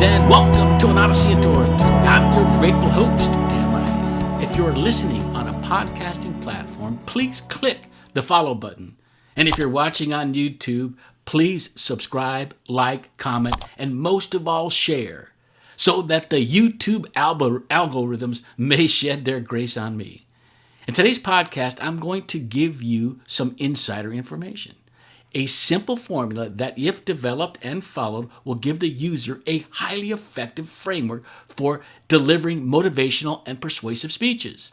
and welcome to an Odyssey into Oratory. I'm your grateful host, Dan. If you're listening on a podcasting platform, please click the follow button. And if you're watching on YouTube, please subscribe, like, comment, and most of all, share, so that the YouTube algorithms may shed their grace on me. In today's podcast, I'm going to give you some insider information. A simple formula that, if developed and followed, will give the user a highly effective framework for delivering motivational and persuasive speeches.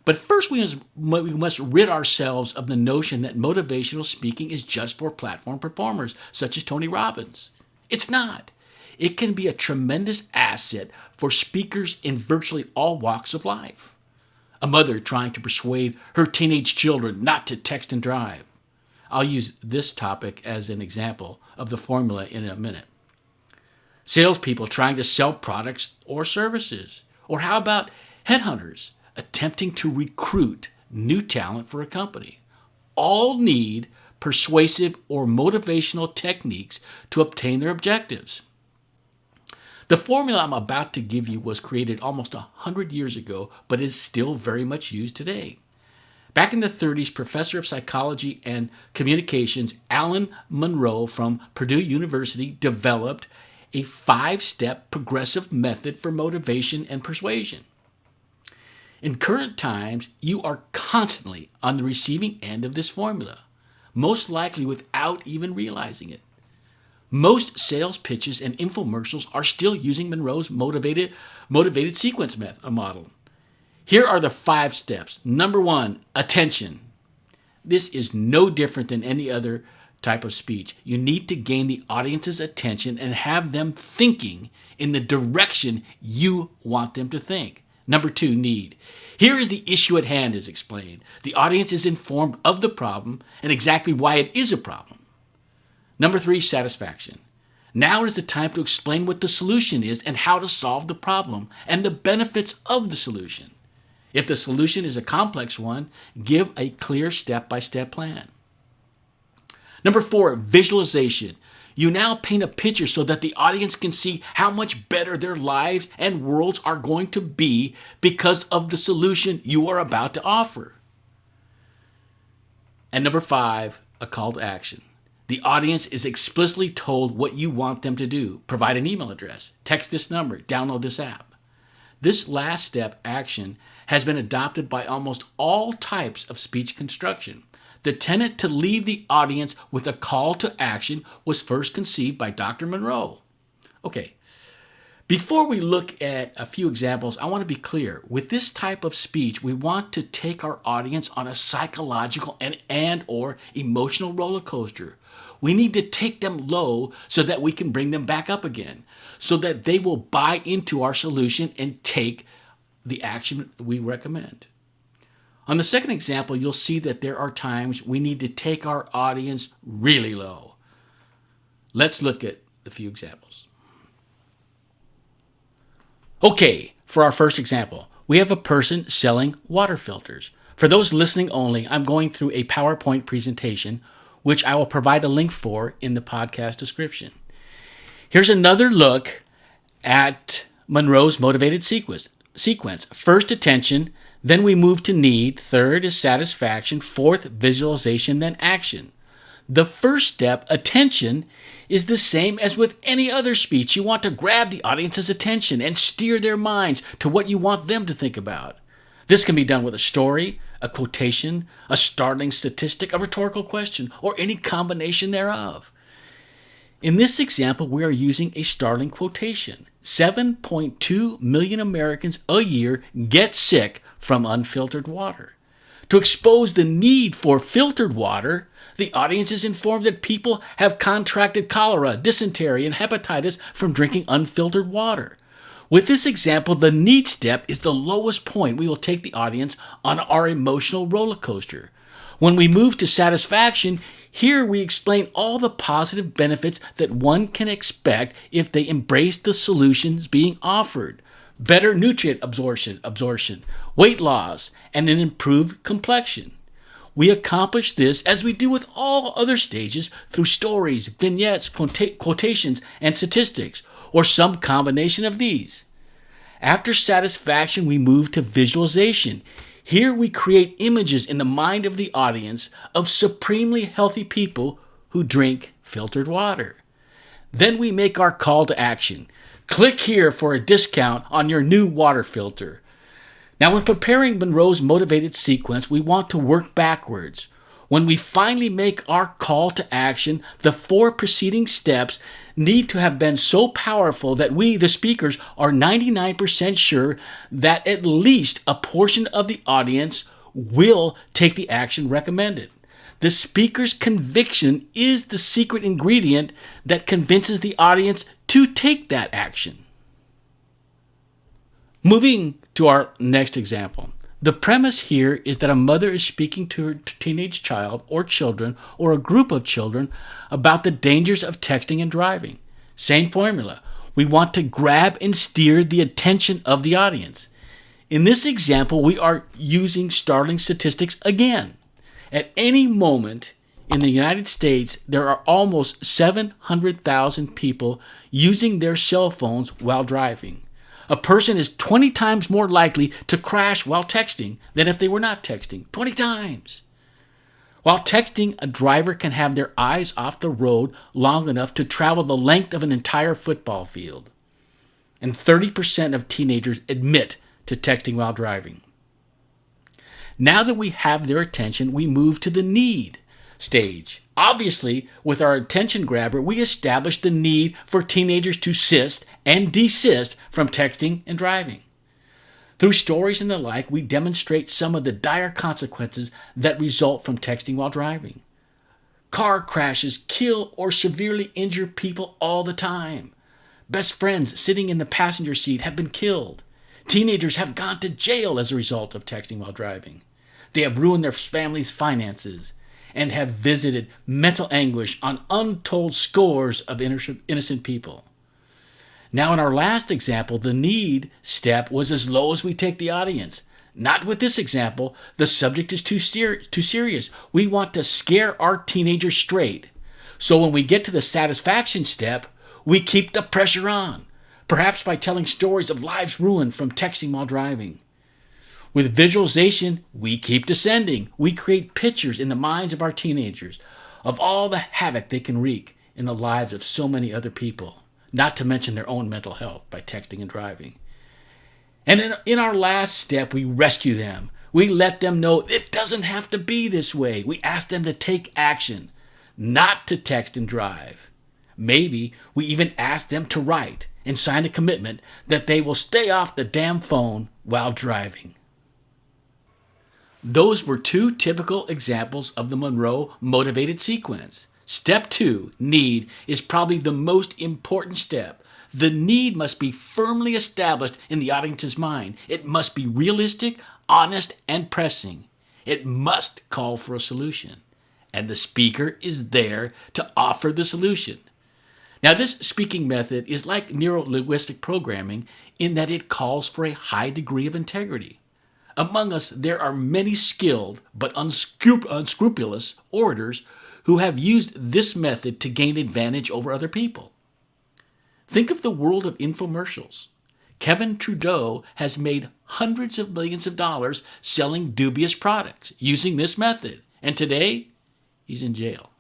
But first, we must rid ourselves of the notion that motivational speaking is just for platform performers, such as Tony Robbins. It's not. It can be a tremendous asset for speakers in virtually all walks of life. A mother trying to persuade her teenage children not to text and drive. I'll use this topic as an example of the formula in a minute. Salespeople trying to sell products or services. Or how about headhunters attempting to recruit new talent for a company? All need persuasive or motivational techniques to obtain their objectives. The formula I'm about to give you was created almost 100 years ago, but is still very much used today. Back in the 30s, professor of psychology and communications Alan Monroe from Purdue University developed a 5-step progressive method for motivation and persuasion. In current times, you are constantly on the receiving end of this formula, most likely without even realizing it. Most sales pitches and infomercials are still using Monroe's motivated sequence model. Here are the 5 steps. Number 1, attention. This is no different than any other type of speech. You need to gain the audience's attention and have them thinking in the direction you want them to think. Number 2, need. Here is the issue at hand is explained. The audience is informed of the problem and exactly why it is a problem. Number 3, satisfaction. Now is the time to explain what the solution is and how to solve the problem and the benefits of the solution. If the solution is a complex one, give a clear step-by-step plan. Number 4, visualization. You now paint a picture so that the audience can see how much better their lives and worlds are going to be because of the solution you are about to offer. And number 5, a call to action. The audience is explicitly told what you want them to do. Provide an email address, text this number, download this app. This last step, action, has been adopted by almost all types of speech construction. The tenet to leave the audience with a call to action was first conceived by Dr. Monroe. Okay, before we look at a few examples, I want to be clear. With this type of speech, we want to take our audience on a psychological and or emotional roller coaster. We need to take them low so that we can bring them back up again, so that they will buy into our solution and take the action we recommend. On the second example, you'll see that there are times we need to take our audience really low. Let's look at a few examples. Okay, for our first example, we have a person selling water filters. For those listening only, I'm going through a PowerPoint presentation, which I will provide a link for in the podcast description. Here's another look at Monroe's motivated sequence. First, attention, then we move to need. Third is satisfaction. Fourth, visualization, then action. The first step, attention, is the same as with any other speech. You want to grab the audience's attention and steer their minds to what you want them to think about. This can be done with a story, a quotation, a startling statistic, a rhetorical question, or any combination thereof. In this example, we are using a startling quotation. 7.2 million Americans a year get sick from unfiltered water. To expose the need for filtered water, the audience is informed that people have contracted cholera, dysentery, and hepatitis from drinking unfiltered water. With this example, the need step is the lowest point we will take the audience on our emotional roller coaster. When we move to satisfaction, here we explain all the positive benefits that one can expect if they embrace the solutions being offered. Better nutrient absorption, weight loss, and an improved complexion. We accomplish this, as we do with all other stages, through stories, vignettes, quotations, and statistics, or some combination of these. After satisfaction, we move to visualization. Here we create images in the mind of the audience of supremely healthy people who drink filtered water. Then we make our call to action. Click here for a discount on your new water filter. Now, when preparing Monroe's motivated sequence, we want to work backwards. When we finally make our call to action, the 4 preceding steps need to have been so powerful that we, the speakers, are 99% sure that at least a portion of the audience will take the action recommended. The speaker's conviction is the secret ingredient that convinces the audience to take that action. Moving to our next example. The premise here is that a mother is speaking to her teenage child or children or a group of children about the dangers of texting and driving. Same formula. We want to grab and steer the attention of the audience. In this example, we are using startling statistics again. At any moment in the United States, there are almost 700,000 people using their cell phones while driving. A person is 20 times more likely to crash while texting than if they were not texting. 20 times. While texting, a driver can have their eyes off the road long enough to travel the length of an entire football field. And 30% of teenagers admit to texting while driving. Now that we have their attention, we move to the need stage. Obviously, with our attention grabber, we establish the need for teenagers to desist and desist from texting and driving. Through stories and the like, we demonstrate some of the dire consequences that result from texting while driving. Car crashes kill or severely injure people all the time. Best friends sitting in the passenger seat have been killed. Teenagers have gone to jail as a result of texting while driving. They have ruined their family's finances and have visited mental anguish on untold scores of innocent people. Now, in our last example, the need step was as low as we take the audience. Not with this example. The subject is too serious. We want to scare our teenagers straight. So when we get to the satisfaction step, we keep the pressure on, perhaps by telling stories of lives ruined from texting while driving. With visualization, we keep descending. We create pictures in the minds of our teenagers of all the havoc they can wreak in the lives of so many other people, not to mention their own mental health by texting and driving. And in our last step, we rescue them. We let them know it doesn't have to be this way. We ask them to take action, not to text and drive. Maybe we even ask them to write and sign a commitment that they will stay off the damn phone while driving. Those were 2 typical examples of the Monroe motivated sequence. Step 2, need, is probably the most important step. The need must be firmly established in the audience's mind. It must be realistic, honest, and pressing. It must call for a solution. And the speaker is there to offer the solution. Now, this speaking method is like neuro-linguistic programming in that it calls for a high degree of integrity. Among us, there are many skilled but unscrupulous orators who have used this method to gain advantage over other people. Think of the world of infomercials. Kevin Trudeau has made hundreds of millions of dollars selling dubious products using this method. And today, he's in jail.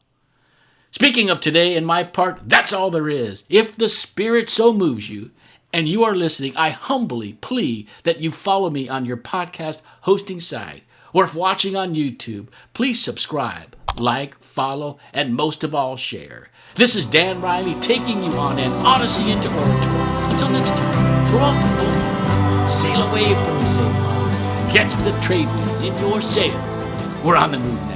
Speaking of today, in my part, that's all there is. If the Spirit so moves you, and you are listening, I humbly plea that you follow me on your podcast hosting site, or if watching on YouTube, please subscribe, like, follow, and most of all, share. This is Dan Riley taking you on an Odyssey into Oratory. Until next time, throw off the boat, sail away from the sail, catch the trade wind in your sails. We're on the move now.